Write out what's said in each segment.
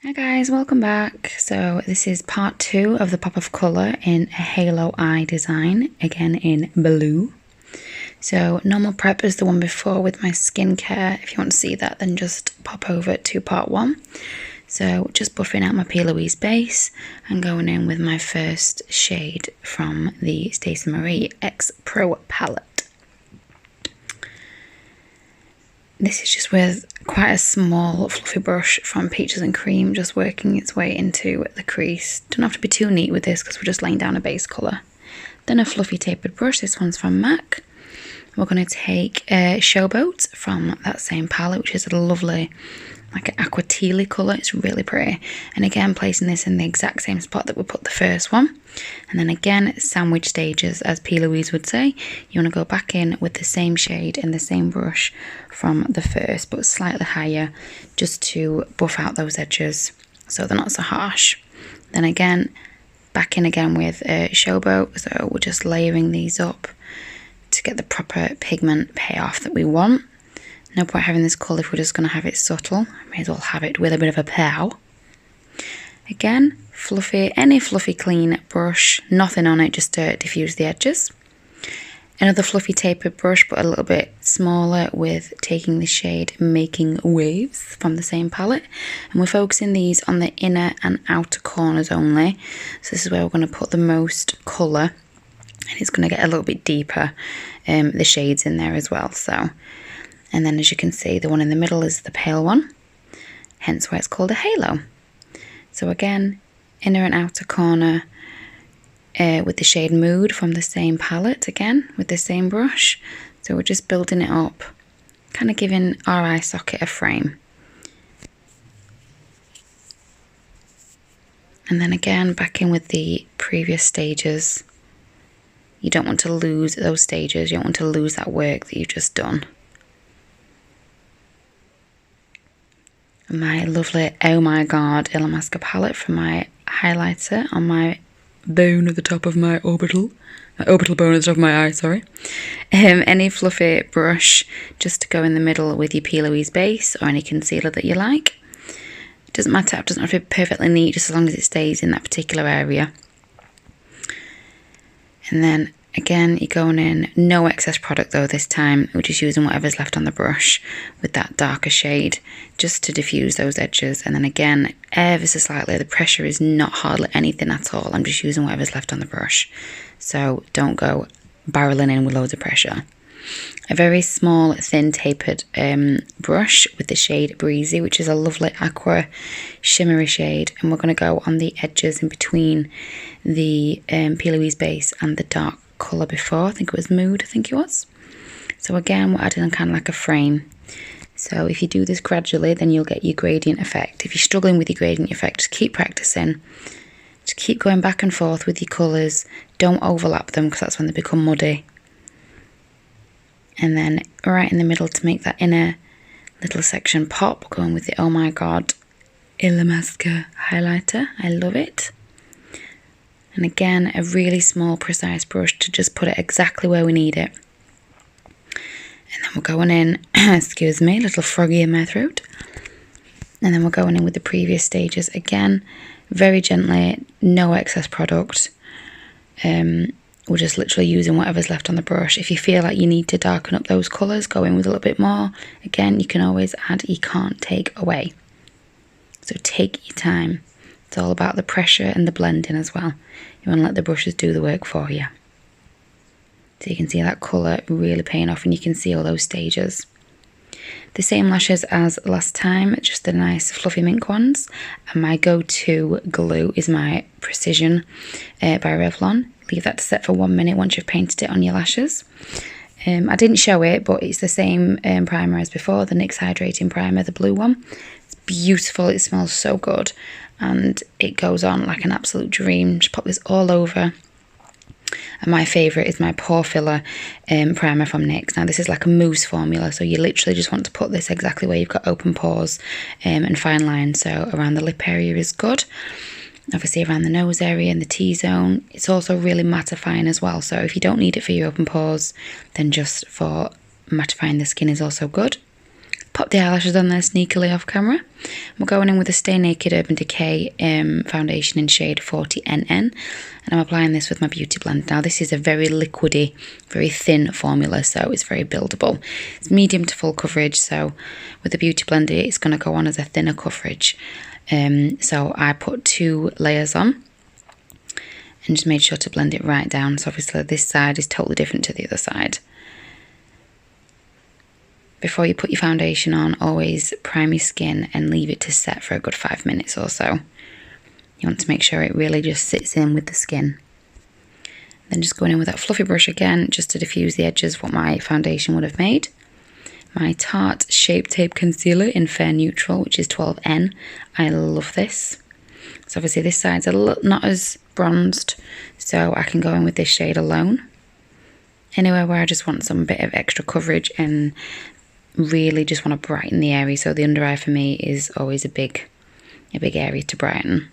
Hi guys, welcome back. So this is part 2 of the pop of colour in a halo eye design, again in blue. So normal prep is the one before with my skincare. If you want to see that, then just pop over to part 1. So just buffing out my PLOISE base and going in with my first shade from the Stacey Marie X Pro palette. This is just with quite a small fluffy brush from Peaches and Cream, just working its way into the crease. Don't have to be too neat with this because we're just laying down a base colour. Then a fluffy tapered brush, this one's from MAC. We're going to take Showboat from that same palette, which is a lovely, like an aqua tealy colour. It's really pretty. And again, placing this in the exact same spot that we put the first one. And then again, sandwich stages, as P. Louise would say. You want to go back in with the same shade and the same brush from the first, but slightly higher, just to buff out those edges so they're not so harsh. Then again, back in again with Showboat. So we're just layering these up to get the proper pigment payoff that we want. No point having this colour if we're just going to have it subtle. May as well have it with a bit of a pow. Again, fluffy, any fluffy clean brush, nothing on it, just to diffuse the edges. Another fluffy tapered brush, but a little bit smaller, with taking the shade Making Waves from the same palette. And we're focusing these on the inner and outer corners only. So this is where we're going to put the most colour. And it's going to get a little bit deeper, the shades in there as well. So, and then as you can see, the one in the middle is the pale one, hence why it's called a halo. So again, inner and outer corner with the shade Mood from the same palette, again with the same brush. So we're just building it up, kind of giving our eye socket a frame. And then again, back in with the previous stages. You don't want to lose those stages, you don't want to lose that work that you've just done. My lovely Oh My God ILLAMASQUA palette for my highlighter on my bone at the top of my orbital bone at the top of my eye, sorry. Any fluffy brush just to go in the middle with your PLOISE base or any concealer that you like. It doesn't matter, it doesn't have to be perfectly neat, just as long as it stays in that particular area. And then again, you're going in, no excess product though this time. We're just using whatever's left on the brush with that darker shade just to diffuse those edges. And then again, ever so slightly, the pressure is not hardly anything at all. I'm just using whatever's left on the brush. So don't go barreling in with loads of pressure. A very small, thin tapered brush with the shade Breezy, which is a lovely aqua shimmery shade. And we're going to go on the edges in between the PLOISE base and the dark colour before. I think it was Mood, I think it was. So again, we're adding kind of like a frame. So if you do this gradually, then you'll get your gradient effect. If you're struggling with your gradient effect, just keep practicing. Just keep going back and forth with your colours. Don't overlap them because that's when they become muddy. And then right in the middle to make that inner little section pop, going with the Oh My God ILLAMASQUA highlighter. I love it. And again, a really small, precise brush to just put it exactly where we need it. And then we're going in, excuse me, a little froggy in my throat. And then we're going in with the previous stages. Again, very gently, no excess product. We're just literally using whatever's left on the brush. If you feel like you need to darken up those colours, go in with a little bit more. Again, you can always add, you can't take away. So take your time. It's all about the pressure and the blending as well. You want to let the brushes do the work for you. So you can see that colour really paying off and you can see all those stages. The same lashes as last time, just the nice fluffy mink ones. And my go-to glue is my Precision by Revlon. Leave that to set for 1 minute once you've painted it on your lashes. I didn't show it, but it's the same primer as before, the NYX Hydrating Primer, the blue one. It's beautiful, it smells so good, and it goes on like an absolute dream. Just pop this all over. And my favourite is my Pore Filler primer from NYX. Now this is like a mousse formula, so you literally just want to put this exactly where you've got open pores and fine lines. So around the lip area is good. Obviously around the nose area and the T-zone. It's also really mattifying as well. So if you don't need it for your open pores, then just for mattifying the skin is also good. Pop the eyelashes on there sneakily off camera. I'm going in with a Stay Naked Urban Decay foundation in shade 40NN, and I'm applying this with my Beauty Blender. Now this is a very liquidy, very thin formula, so it's very buildable. It's medium to full coverage, so with the Beauty Blender it's going to go on as a thinner coverage. So I put 2 layers on and just made sure to blend it right down. So obviously this side is totally different to the other side. Before you put your foundation on, always prime your skin and leave it to set for a good 5 minutes or so. You want to make sure it really just sits in with the skin. Then just going in with that fluffy brush again, just to diffuse the edges of what my foundation would have made. My Tarte Shape Tape Concealer in Fair Neutral, which is 12N. I love this. So obviously this side's a little not as bronzed, so I can go in with this shade alone. Anywhere where I just want some bit of extra coverage and really just want to brighten the area. So the under eye for me is always a big area to brighten.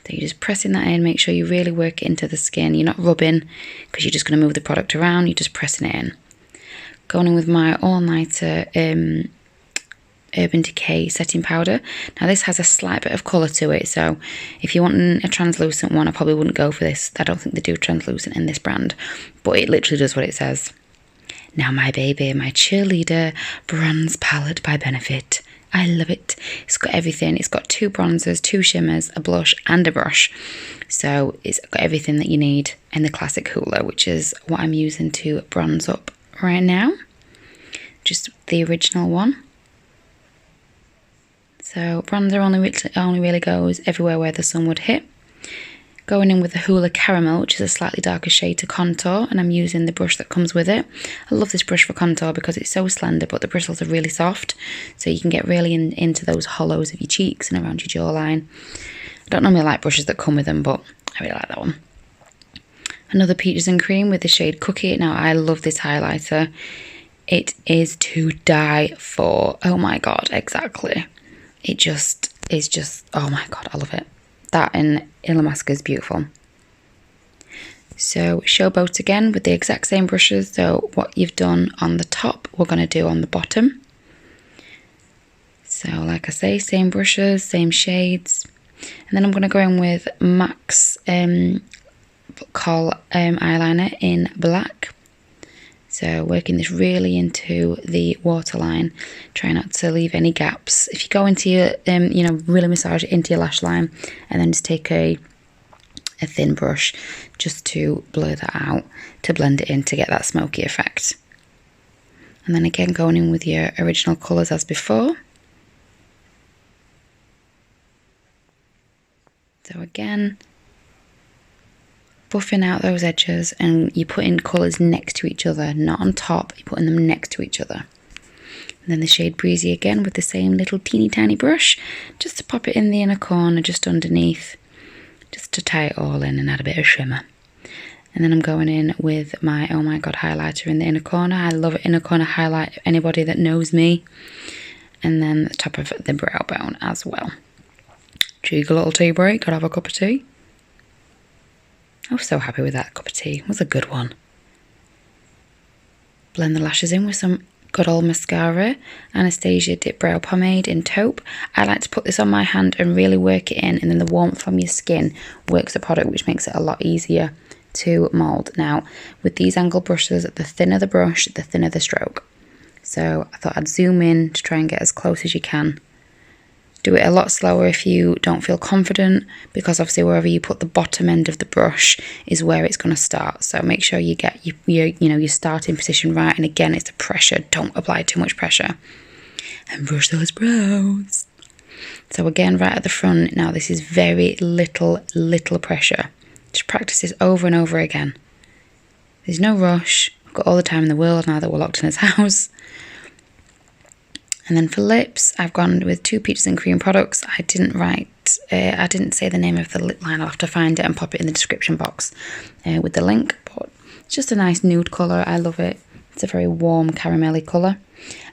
So you're just pressing that in, make sure you really work it into the skin. You're not rubbing because you're just going to move the product around, you're just pressing it in. Going in with my All Nighter Urban Decay setting powder. Now this has a slight bit of colour to it, so if you want a translucent one, I probably wouldn't go for this. I don't think they do translucent in this brand, but it literally does what it says. Now my baby, my Cheerleader Bronze Palette by Benefit. I love it. It's got everything. It's got 2 bronzers, 2 shimmers, a blush and a brush. So it's got everything that you need in the classic hoola, which is what I'm using to bronze up right now. Just the original one. So bronzer only really goes everywhere where the sun would hit. Going in with the Hoola Caramel, which is a slightly darker shade to contour, and I'm using the brush that comes with it. I love this brush for contour because it's so slender, but the bristles are really soft, so you can get really into those hollows of your cheeks and around your jawline. I don't normally like brushes that come with them, but I really like that one. Another Peaches and Cream with the shade Cookie. Now, I love this highlighter. It is to die for. Oh my god, exactly. It just is just, oh my god, I love it. That and ILLAMASQUA is beautiful. So Showboat again with the exact same brushes. So what you've done on the top, we're going to do on the bottom. So like I say, same brushes, same shades. And then I'm going to go in with MAC's Kohl eyeliner in black. So working this really into the waterline, try not to leave any gaps. If you go into your, really massage it into your lash line, and then just take a thin brush just to blur that out, to blend it in to get that smoky effect. And then again going in with your original colours as before. So again, buffing out those edges, and you put in colours next to each other, not on top, you're putting them next to each other. And then the shade Breezy again with the same little teeny tiny brush, just to pop it in the inner corner, just underneath, just to tie it all in and add a bit of shimmer. And then I'm going in with my Oh My God highlighter in the inner corner. I love inner corner highlight, anybody that knows me. And then the top of the brow bone as well. Cheeky little tea break, gotta have a cup of tea. I was so happy with that cup of tea. It was a good one. Blend the lashes in with some good old mascara. Anastasia Dip Brow Pomade in Taupe. I like to put this on my hand and really work it in, and then the warmth from your skin works the product, which makes it a lot easier to mould. Now, with these angle brushes, the thinner the brush, the thinner the stroke. So I thought I'd zoom in to try and get as close as you can. Do it a lot slower if you don't feel confident, because obviously wherever you put the bottom end of the brush is where it's going to start. So make sure you get your starting position right. And again, it's the pressure. Don't apply too much pressure. And brush those brows. So again, right at the front. Now this is very little pressure. Just practice this over and over again. There's no rush. I've got all the time in the world now that we're locked in this house. And then for lips, I've gone with 2 Peaches and Cream products. I didn't say the name of the lip line. I'll have to find it and pop it in the description box with the link. But it's just a nice nude colour. I love it. It's a very warm caramelly colour.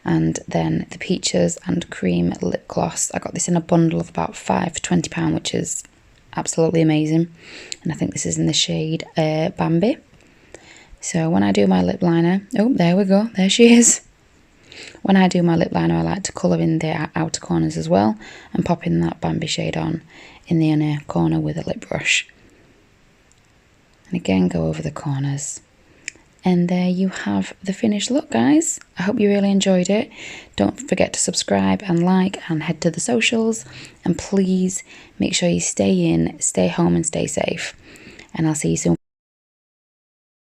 And then the Peaches and Cream lip gloss. I got this in a bundle of about £5 for £20, which is absolutely amazing. And I think this is in the shade Bambi. So when I do my lip liner, oh, there we go, there she is. When I do my lip liner, I like to colour in the outer corners as well and pop in that Bambi shade on in the inner corner with a lip brush. And again, go over the corners. And there you have the finished look, guys. I hope you really enjoyed it. Don't forget to subscribe and like and head to the socials. And please make sure you stay in, stay home and stay safe. And I'll see you soon.